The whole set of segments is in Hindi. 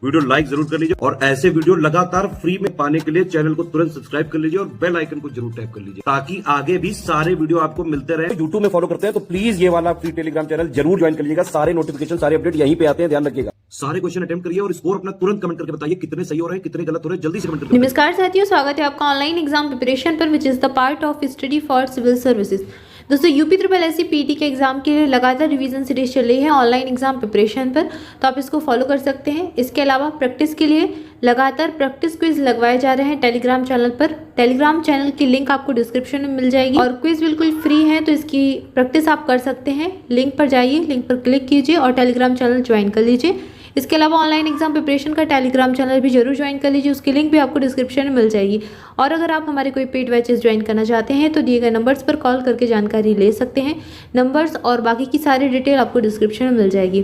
वीडियो लाइक जरूर कर लीजिए और ऐसे वीडियो लगातार फ्री में पाने के लिए चैनल को तुरंत सब्सक्राइब कर लीजिए और बेल आइकन को जरूर टैप कर लीजिए ताकि आगे भी सारे वीडियो आपको मिलते रहे। यूट्यूब में फॉलो करते हैं तो प्लीज ये वाला फ्री टेलीग्राम चैनल जरूर ज्वाइन कर लीजिएगा। सारे नोटिफिकेशन सारे अपडेट यहीं पे आते हैं, ध्यान रखिएगा। सारे क्वेश्चन अटेम्प्ट करिए और स्कोर अपना तुरंत कमेंट करके बताइए कितने सही हो रहे हैं कितने गलत हो रहे हैं, जल्दी से कमेंट करिए। नमस्कार साथियों, स्वागत है आपका ऑनलाइन एग्जाम प्रिपरेशन पर which is the part of study for civil services. दोस्तों यूपी ट्रिपल एससी पीटी के एग्जाम के लिए लगातार रिवीजन सीरीज चल रही है ऑनलाइन एग्जाम प्रिपरेशन पर, तो आप इसको फॉलो कर सकते हैं। इसके अलावा प्रैक्टिस के लिए लगातार प्रैक्टिस क्विज लगवाए जा रहे हैं टेलीग्राम चैनल पर। टेलीग्राम चैनल की लिंक आपको डिस्क्रिप्शन में मिल जाएगी और क्विज बिल्कुल फ्री है, तो इसकी प्रैक्टिस आप कर सकते हैं। लिंक पर जाइए, लिंक पर क्लिक कीजिए और टेलीग्राम चैनल ज्वाइन कर लीजिए। इसके अलावा ऑनलाइन एग्जाम प्रिपरेशन का टेलीग्राम चैनल भी जरूर ज्वाइन कर लीजिए, उसकी लिंक भी आपको डिस्क्रिप्शन में मिल जाएगी। और अगर आप हमारे कोई पेड बैचेस ज्वाइन करना चाहते हैं तो दिए गए नंबर्स पर कॉल करके जानकारी ले सकते हैं। नंबर्स और बाकी की सारी डिटेल आपको डिस्क्रिप्शन में मिल जाएगी।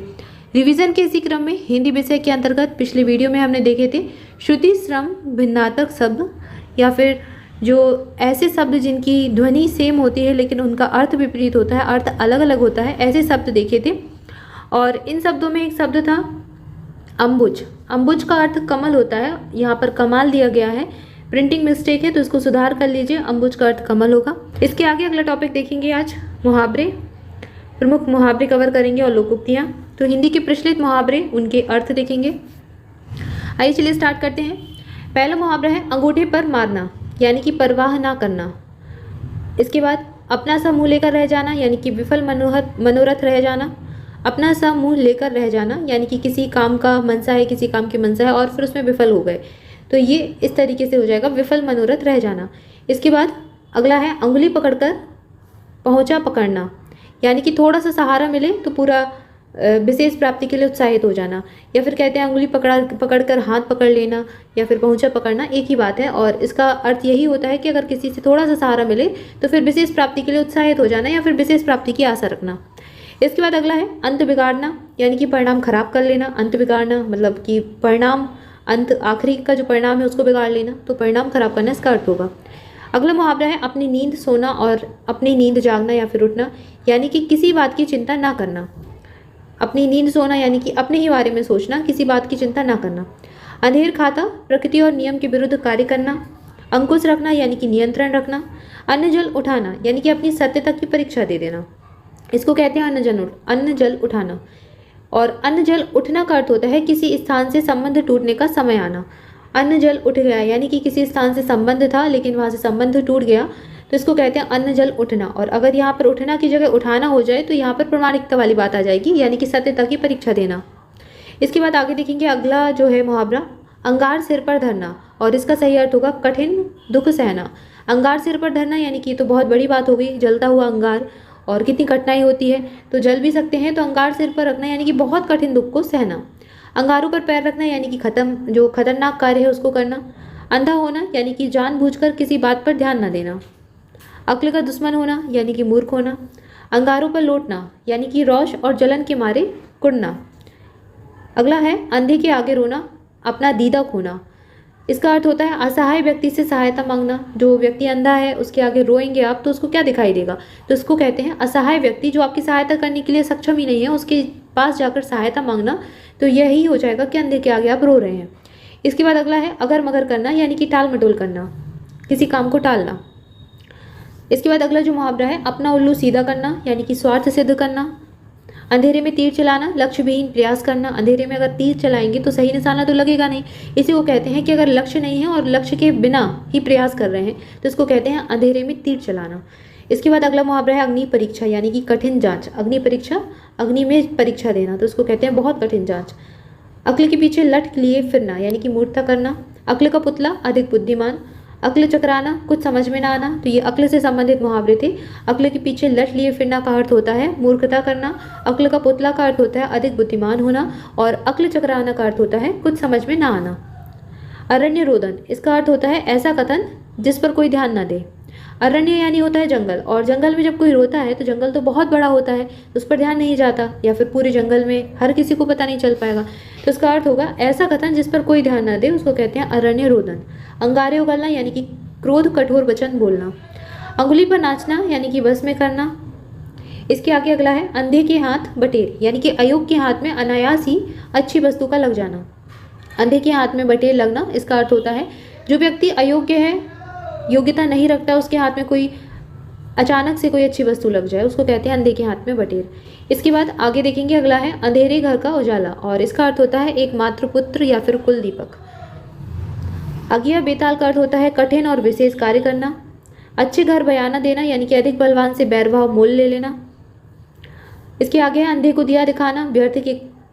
रिवीजन के इसी क्रम में हिंदी विषय के अंतर्गत पिछले वीडियो में हमने देखे थे श्रुति श्रम भिन्नात्मक शब्द, या फिर जो ऐसे शब्द जिनकी ध्वनि सेम होती है लेकिन उनका अर्थ विपरीत होता है, अर्थ अलग अलग होता है, ऐसे शब्द देखे थे। और इन शब्दों में एक शब्द था अम्बुज। अम्बुज का अर्थ कमल होता है, यहाँ पर कमाल दिया गया है, प्रिंटिंग मिस्टेक है तो इसको सुधार कर लीजिए। अम्बुज का अर्थ कमल होगा। इसके आगे अगला टॉपिक देखेंगे आज मुहावरे, प्रमुख मुहावरे कवर करेंगे और लोकोक्तियाँ। तो हिंदी के प्रचलित मुहावरे, उनके अर्थ देखेंगे। आइए चलिए स्टार्ट करते हैं। पहला मुहावरा है अंगूठे पर मारना, यानी कि परवाह ना करना। इसके बाद अपना सा मुँह लेकर रह जाना, यानी कि विफल मनोरथ रह जाना। अपना सा मुंह लेकर रह जाना, यानी कि किसी काम का मनसा है, किसी काम की मनसा है और फिर उसमें विफल हो गए, तो ये इस तरीके से हो जाएगा, विफल मनोरथ रह जाना। इसके बाद अगला है अंगुली पकड़कर पहुंचा पकड़ना, यानी कि थोड़ा सा सहारा मिले तो पूरा विशेष प्राप्ति के लिए उत्साहित हो जाना। या फिर कहते हैं अंगुली पकड़कर हाथ पकड़ लेना या फिर पहुंचा पकड़ना, एक ही बात है। और इसका अर्थ यही होता है कि अगर किसी से थोड़ा सा सहारा मिले तो फिर विशेष प्राप्ति के लिए उत्साहित हो जाना या फिर विशेष प्राप्ति की आशा रखना। इसके बाद अगला है अंत बिगाड़ना, यानी कि परिणाम खराब कर लेना। अंत बिगाड़ना मतलब कि परिणाम, अंत आखिरी का जो परिणाम है उसको बिगाड़ लेना, तो परिणाम खराब करना इसका अर्थ होगा। अगला मुहावरा है अपनी नींद सोना और अपनी नींद जागना या फिर उठना, यानी कि किसी बात की चिंता ना करना। अपनी नींद सोना यानी कि अपने ही बारे में सोचना, किसी बात की चिंता ना करना। अंधेर खाता, प्रकृति और नियम के विरुद्ध कार्य करना। अंकुश रखना यानी कि नियंत्रण रखना। अन्न जल उठाना यानी कि अपनी सत्यता की परीक्षा दे देना, इसको कहते हैं अन्न जल उठाना। और अन्न जल उठना का अर्थ होता है किसी स्थान से संबंध टूटने का समय आना। अन्न जल उठ गया यानी कि किसी स्थान से संबंध था लेकिन वहाँ से संबंध टूट गया, तो इसको कहते हैं अन्न जल उठना। और अगर यहाँ पर उठना की जगह उठाना हो जाए तो यहाँ पर प्रामाणिकता वाली बात आ जाएगी, यानी कि सत्यता की परीक्षा देना। इसके बाद आगे देखेंगे अगला जो है मुहावरा अंगार सिर पर धरना, और इसका सही अर्थ होगा कठिन दुख सहना। अंगार सिर पर धरना यानी कि ये तो बहुत बड़ी बात हो गई, जलता हुआ अंगार और कितनी कठिनाई होती है, तो जल भी सकते हैं, तो अंगार सिर पर रखना यानी कि बहुत कठिन दुख को सहना। अंगारों पर पैर रखना यानी कि जो खतरनाक कार्य है उसको करना। अंधा होना यानी कि जानबूझकर किसी बात पर ध्यान न देना। अक्ल का दुश्मन होना यानी कि मूर्ख होना। अंगारों पर लौटना यानी कि रोष और जलन के मारे कुड़ना। अगला है अंधे के आगे रोना, अपना दीदा खोना। इसका अर्थ होता है असहाय व्यक्ति से सहायता मांगना। जो व्यक्ति अंधा है उसके आगे रोएंगे आप तो उसको क्या दिखाई देगा, तो इसको कहते हैं असहाय व्यक्ति, जो आपकी सहायता करने के लिए सक्षम ही नहीं है, उसके पास जाकर सहायता मांगना, तो यही हो जाएगा कि अंधे के आगे आप रो रहे हैं। इसके बाद अगला है अगर मगर करना यानी कि टाल मटोल करना, किसी काम को टालना। इसके बाद अगला जो मुहावरा है अपना उल्लू सीधा करना यानी कि स्वार्थ सिद्ध करना। अंधेरे में तीर चलाना, लक्ष्य विहीन प्रयास करना। अंधेरे में अगर तीर चलाएंगे तो सही निशाना तो लगेगा नहीं, इसी को कहते हैं कि अगर लक्ष्य नहीं है और लक्ष्य के बिना ही प्रयास कर रहे हैं तो इसको कहते हैं अंधेरे में तीर चलाना। इसके बाद अगला मुहावरा है अग्नि परीक्षा यानी कि कठिन जांच। अग्नि परीक्षा, अग्नि में परीक्षा देना, तो इसको कहते हैं बहुत कठिन जांच। अक्ल के पीछे लट लिए फिरना यानी कि मूर्खता करना। अक्ल का पुतला अधिक बुद्धिमान। अक्ल चकराना, कुछ समझ में ना आना, तो ये अक्ल से संबंधित मुहावरे थे। अक्ल के पीछे लट लिए फिरना का अर्थ होता है मूर्खता करना। अक्ल का पुतला का अर्थ होता है अधिक बुद्धिमान होना और अक्ल चकराना का अर्थ होता है कुछ समझ में ना आना। अरण्य रोदन, इसका अर्थ होता है ऐसा कथन जिस पर कोई ध्यान न दे। अरण्य यानी होता है जंगल, और जंगल में जब कोई रोता है तो जंगल तो बहुत बड़ा होता है, तो उस पर ध्यान नहीं जाता, या फिर पूरे जंगल में हर किसी को पता नहीं चल पाएगा, तो इसका अर्थ होगा ऐसा कथन जिस पर कोई ध्यान न दे, उसको कहते हैं अरण्य रोदन। अंगारे उगलना यानी कि क्रोध कठोर वचन बोलना। अंगुली पर नाचना यानी कि बस में करना। इसके आगे अगला है अंधे के हाथ बटेर यानी कि अयोग्य के हाथ में अनायास ही अच्छी वस्तु का लग जाना। अंधे के हाथ में बटेर लगना, इसका अर्थ होता है जो व्यक्ति अयोग्य है, योग्यता नहीं रखता, उसके हाथ में कोई अचानक से कोई अच्छी वस्तु लग जाए, उसको कहते हैं अंधे के हाथ में बटेर। इसके बाद आगे देखेंगे, अगला है अंधेरे घर का उजाला, और इसका अर्थ होता है एकमात्र पुत्र या फिर कुल दीपक। अगिया बेताल का अर्थ होता है कठिन और विशेष कार्य करना। अच्छे घर बयाना देना, यानी कि अधिक बलवान से बैरभाव मोल ले लेना। इसके आगे है अंधे को दिया दिखाना, व्यर्थ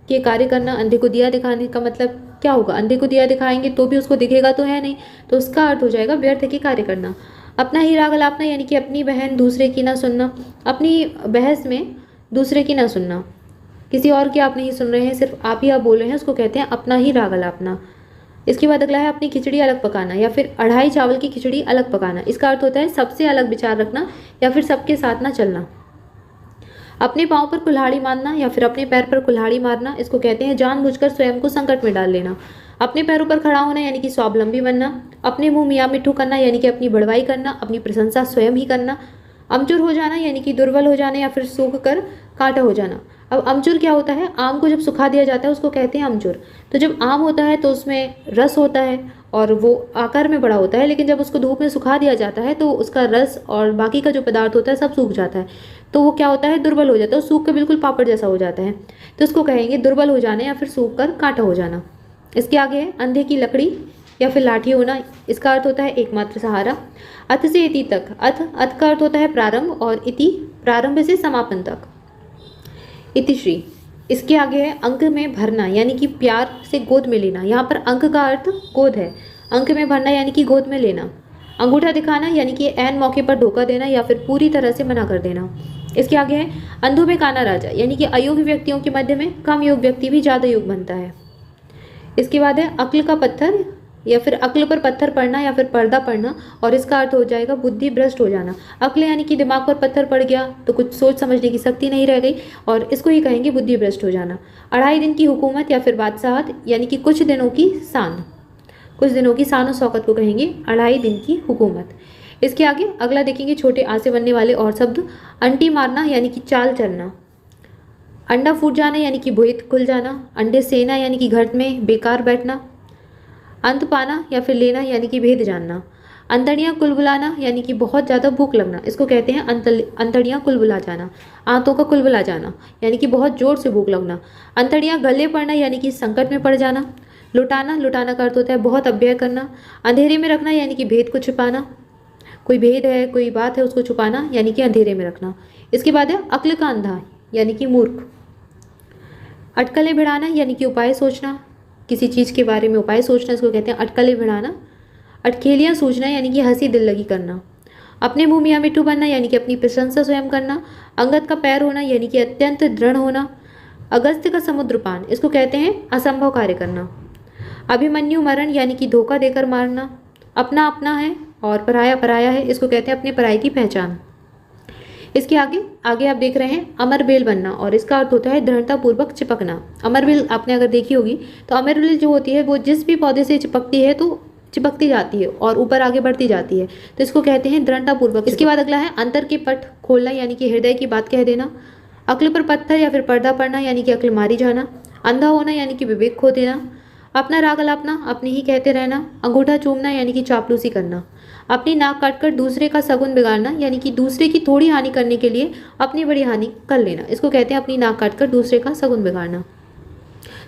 के कार्य करना। अंधे को दिया दिखाने का मतलब क्या होगा? अंधे को दिया दिखाएंगे तो भी उसको दिखेगा तो है नहीं, तो उसका अर्थ हो जाएगा व्यर्थ के कार्य करना। अपना ही राग अलापना, यानी कि अपनी बहन दूसरे की ना सुनना, अपनी बहस में दूसरे की ना सुनना, किसी और की आप नहीं सुन रहे हैं, सिर्फ आप ही आप बोल रहे हैं, उसको कहते हैं अपना ही राग अलापना। इसके बाद अगला है अपनी खिचड़ी अलग पकाना, या फिर अढ़ाई चावल की खिचड़ी अलग पकाना। इसका अर्थ होता है सबसे अलग विचार रखना या फिर सबके साथ ना चलना। अपने पाँव पर कुल्हाड़ी मारना या फिर अपने पैर पर कुल्हाड़ी मारना, इसको कहते हैं जानबूझकर स्वयं को संकट में डाल लेना। अपने पैरों पर खड़ा होना, यानी कि स्वावलंबी बनना। अपने मुंह मियाँ मिट्ठू करना, यानी कि अपनी बड़वाई करना, अपनी प्रशंसा स्वयं ही करना। अमचूर हो जाना, यानी कि दुर्बल हो जाना या फिर सूख कर कांटा हो जाना। अब अमचूर क्या होता है? आम को जब सुखा दिया जाता है उसको कहते हैं अमचूर। तो जब आम होता है तो उसमें रस होता है और वो आकार में बड़ा होता है, लेकिन जब उसको धूप में सुखा दिया जाता है तो उसका रस और बाकी का जो पदार्थ होता है सब सूख जाता है, तो वो क्या होता है? दुर्बल हो जाता है, सूख कर बिल्कुल पापड़ जैसा हो जाता है। तो उसको कहेंगे दुर्बल हो जाना या फिर सूख कर कांटा हो जाना। इसके आगे है अंधे की लकड़ी या फिर लाठी होना, इसका अर्थ होता है एकमात्र सहारा। अथ से इति तक, अथ का अर्थ होता है प्रारंभ और इति प्रारंभ से समापन तक। इतिश्री, इसके आगे है अंक में भरना, यानी कि प्यार से गोद में लेना। यहाँ पर अंक का अर्थ गोद है, अंक में भरना यानी कि गोद में लेना। अंगूठा दिखाना, यानी कि ऐन मौके पर धोखा देना या फिर पूरी तरह से मना कर देना। इसके आगे है अंधों में काना राजा, यानी कि अयोग्य व्यक्तियों के मध्य में कम योग्य व्यक्ति भी ज़्यादा योग्य बनता है। इसके बाद है अक्ल का पत्थर या फिर अक्ल पर पत्थर पड़ना या फिर पर्दा पड़ना, और इसका अर्थ हो जाएगा बुद्धि भ्रष्ट हो जाना। अक्ल यानी कि दिमाग पर पत्थर पड़ गया तो कुछ सोच समझने की शक्ति नहीं रह गई, और इसको ही कहेंगे बुद्धि भ्रष्ट हो जाना। 2.5 दिन की हुकूमत या फिर बादशाहत, यानी कि कुछ दिनों की शान, कुछ दिनों की शान और शौकत को कहेंगे 2.5 दिन की हुकूमत। इसके आगे अगला देखेंगे छोटे आ से बनने वाले और शब्द। अंटी मारना, यानी कि चाल चलना। अंडा फूट जाना, यानी कि भुइत खुल जाना। अंडे सेना, यानी कि घर में बेकार बैठना। अंत पाना या फिर लेना, यानी कि भेद जानना। अंतड़ियाँ कुलबुलाना, यानी कि बहुत ज़्यादा भूख लगना, इसको कहते हैं अंतड़ियाँ कुलबुला जाना। आंतों का कुलबुला जाना, यानी कि बहुत जोर से भूख लगना। अंतड़ियाँ गले पड़ना, यानी कि संकट में पड़ जाना। लुटाना, लुटाना का अर्थ होता है बहुत अव्यय करना। अंधेरे में रखना, यानी कि भेद को छुपाना, कोई भेद है कोई बात है उसको छुपाना, यानी कि अंधेरे में रखना। इसके बाद है अक्ल का अंधा, यानी कि मूर्ख। अटकलें भिड़ाना, यानी कि उपाय सोचना, किसी चीज़ के बारे में उपाय सोचना, इसको कहते हैं अटकलें भिड़ाना। अटखेलियाँ सूझना, यानी कि हंसी दिल लगी करना। अपने मुँह मियाँ मिट्ठू बनना, यानी कि अपनी प्रशंसा स्वयं करना। अंगद का पैर होना, यानी कि अत्यंत दृढ़ होना। अगस्त्य का समुद्र पान, इसको कहते हैं असंभव कार्य करना। अभिमन्यु मरण, यानी कि धोखा देकर मारना। अपना अपना है और पराया पराया है, इसको कहते हैं अपने पराई की पहचान। इसके आगे आप देख रहे हैं अमरबेल बनना, और इसका अर्थ होता है दृढ़तापूर्वक चिपकना। अमरबेल आपने अगर देखी होगी तो अमरबेल जो होती है वो जिस भी पौधे से चिपकती है तो चिपकती जाती है और ऊपर आगे बढ़ती जाती है, तो इसको कहते हैं दृढ़तापूर्वक। इसके बाद अगला है अंतर के पट खोलना, यानी कि हृदय की बात कह देना। अक्ल पर पत्थर या फिर पर्दा पड़ना, यानी कि अक्ल मारी जाना। अंधा होना, यानी कि विवेक खो देना। अपना राग अलापना, अपने ही कहते रहना। अंगूठा चूमना, यानी कि चापलूसी करना। अपनी नाक काटकर दूसरे का सगुन बिगाड़ना, यानी कि दूसरे की थोड़ी हानि करने के लिए अपनी बड़ी हानि कर लेना, इसको कहते हैं अपनी नाक काटकर दूसरे का सगुन बिगाड़ना।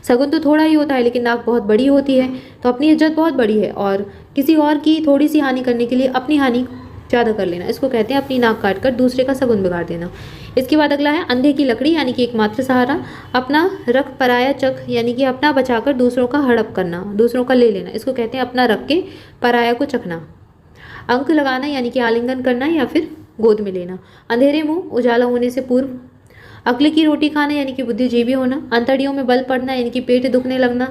सगुन तो थोड़ा ही होता है लेकिन नाक बहुत बड़ी होती है, तो अपनी इज्जत बहुत बड़ी है और किसी और की थोड़ी सी हानि करने के लिए अपनी हानि ज़्यादा कर लेना, इसको कहते हैं अपनी नाक काटकर दूसरे का सगुन बिगाड़ देना। इसके बाद अगला है अंधे की लकड़ी, यानी कि एकमात्र सहारा। अपना रख पराया चख, यानी कि अपना बचाकर दूसरों का हड़प करना, दूसरों का ले लेना, इसको कहते हैं अपना रख के पराया को चखना। अंक लगाना, यानी कि आलिंगन करना या फिर गोद में लेना। अंधेरे मुंह उजाला होने से पूर्व। अक्ल की रोटी खाना, यानी कि बुद्धिजीवी होना। अंतड़ियों में बल पड़ना, यानी कि पेट दुखने लगना।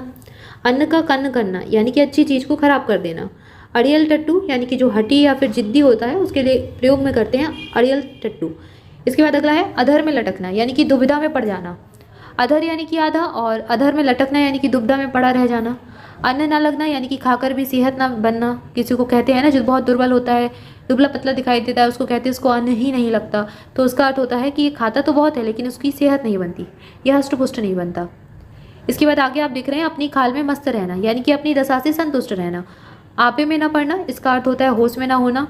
अन्न का कन्न करना, यानी कि अच्छी चीज़ को खराब कर देना। अड़ियल टट्टू, यानी कि जो हटी या फिर जिद्दी होता है उसके लिए प्रयोग में करते हैं अड़ियल टट्टू। इसके बाद अगला है अधर में लटकना, यानी कि दुविधा में पड़ जाना। अधर यानी कि आधा और अधर में लटकना यानी कि दुविधा में पड़ा रह जाना। अन्न ना लगना, यानी कि खाकर भी सेहत ना बनना। किसी को कहते हैं ना जो बहुत दुर्बल होता है, दुबला पतला दिखाई देता है, उसको कहते हैं उसको अन्न ही नहीं लगता, तो उसका अर्थ होता है कि ये खाता तो बहुत है लेकिन उसकी सेहत नहीं बनती, यह हष्ट पुष्ट नहीं बनता। इसके बाद आगे आप देख रहे हैं अपनी खाल में मस्त रहना, यानी कि अपनी दशा से संतुष्ट रहना। आपे में ना पड़ना, इसका अर्थ होता है होश में ना होना।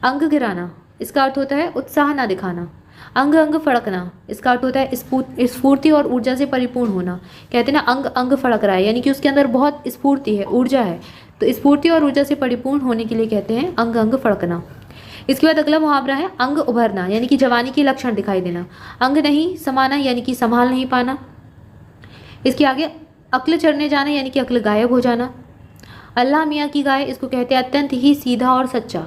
अंग गिराना, इसका अर्थ होता है उत्साह ना दिखाना। अंग अंग फड़कना, इसका अर्थ होता है स्फूर्ति और ऊर्जा से परिपूर्ण होना। कहते हैं ना अंग अंग फड़क रहा है, यानी कि उसके अंदर बहुत स्फूर्ति है, ऊर्जा है। तो स्फूर्ति और ऊर्जा से परिपूर्ण होने के लिए कहते हैं अंग अंग फड़कना। इसके बाद अगला मुहावरा है अंग उभरना, यानी कि जवानी के लक्षण दिखाई देना। अंग नहीं समाना, यानी कि संभाल नहीं पाना। इसके आगे अक्ल चढ़ने जाना, यानी कि अक्ल गायब हो जाना। अल्लाह मियाँ की गाय, इसको कहते हैं अत्यंत ही सीधा और सच्चा,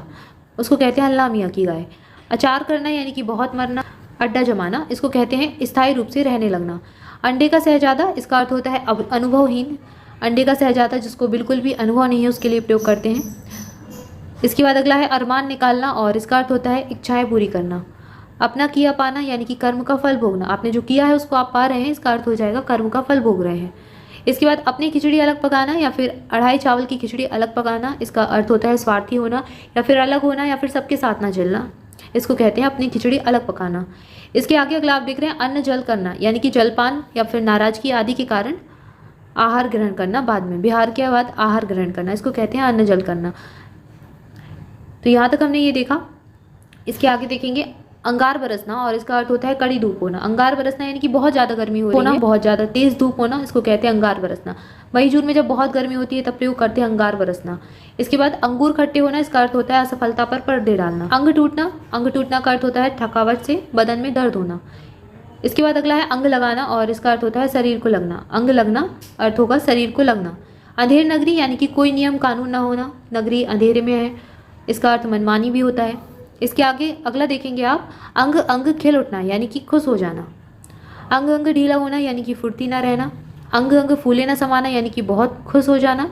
उसको कहते हैं अल्लाह मियाँ की गाय। अचार करना, यानी कि बहुत मरना। अड्डा जमाना, इसको कहते हैं स्थायी रूप से रहने लगना। अंडे का सहजादा, इसका अर्थ होता है अनुभवहीन। अंडे का सहजादा जिसको बिल्कुल भी अनुभव नहीं है उसके लिए प्रयोग करते हैं। इसके बाद अगला है अरमान निकालना, और इसका अर्थ होता है इच्छाएं पूरी करना। अपना किया पाना, यानी कि कर्म का फल भोगना। आपने जो किया है उसको आप पा रहे हैं, इसका अर्थ हो जाएगा कर्म का फल भोग रहे हैं। इसके बाद अपनी खिचड़ी अलग पकाना, या फिर अढ़ाई चावल की खिचड़ी अलग पकाना, इसका अर्थ होता है स्वार्थी होना, या फिर अलग होना, या फिर सबके साथ ना चलना, इसको कहते हैं अपनी खिचड़ी अलग पकाना। इसके आगे अगला आप देख रहे हैं अन्न जल करना, यानी कि जलपान या फिर नाराजगी आदि के कारण आहार ग्रहण करना, बाद में बिहार के बाद आहार ग्रहण करना, इसको कहते हैं अन्न जल करना। तो यहाँ तक हमने ये देखा। इसके आगे देखेंगे अंगार बरसना, और इसका अर्थ होता है कड़ी धूप होना। अंगार बरसना यानी कि बहुत ज़्यादा गर्मी हो रही है, बहुत ज़्यादा तेज़ धूप होना, इसको कहते हैं अंगार बरसना। मई जून में जब बहुत गर्मी होती है तब प्रयोग करते हैं अंगार बरसना। इसके बाद अंगूर खट्टे होना, इसका अर्थ होता है असफलता पर पर्दे डालना। अंग टूटना का अर्थ होता है थकावट से बदन में दर्द होना। इसके बाद अगला है अंग लगाना, और इसका अर्थ होता है शरीर को लगना। अंग लगना अर्थ होगा शरीर को लगना। अंधेर नगरी, यानी कि कोई नियम कानून ना होना, नगरी अंधेरे में है, इसका अर्थ मनमानी भी होता है। इसके आगे अगला देखेंगे आप अंग अंग खिल उठना, यानी कि खुश हो जाना। अंग अंग ढीला होना, यानी कि फुर्ती ना रहना। अंग अंग फूले ना समाना, यानी कि बहुत खुश हो जाना।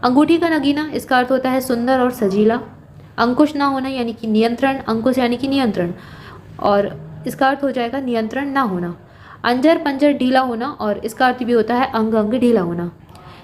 अंगूठी का नगीना, इसका अर्थ होता है सुंदर और सजीला। अंकुश ना होना, यानी कि नियंत्रण। अंकुश यानी कि नियंत्रण, और इसका अर्थ हो जाएगा नियंत्रण ना होना। अंजर पंजर ढीला होना, और इसका अर्थ भी होता है अंग अंग ढीला होना।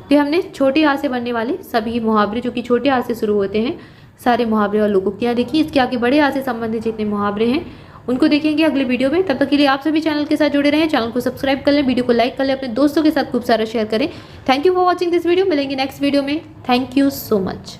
तो हमने छोटे आ से बनने वाले सभी मुहावरे जो कि छोटे आ से शुरू होते हैं सारे मुहावरे और लोकोक्तियाँ देखी। इसके आगे बड़े आ से संबंधित जितने मुहावरे हैं उनको देखेंगे अगले वीडियो में। तब तक के लिए आप सभी चैनल के साथ जुड़े रहें, चैनल को सब्सक्राइब कर लें, वीडियो को लाइक कर लें, अपने दोस्तों के साथ खूब सारा शेयर करें। Thank you for watching this video. मिलेंगे नेक्स्ट वीडियो में। Thank you so much.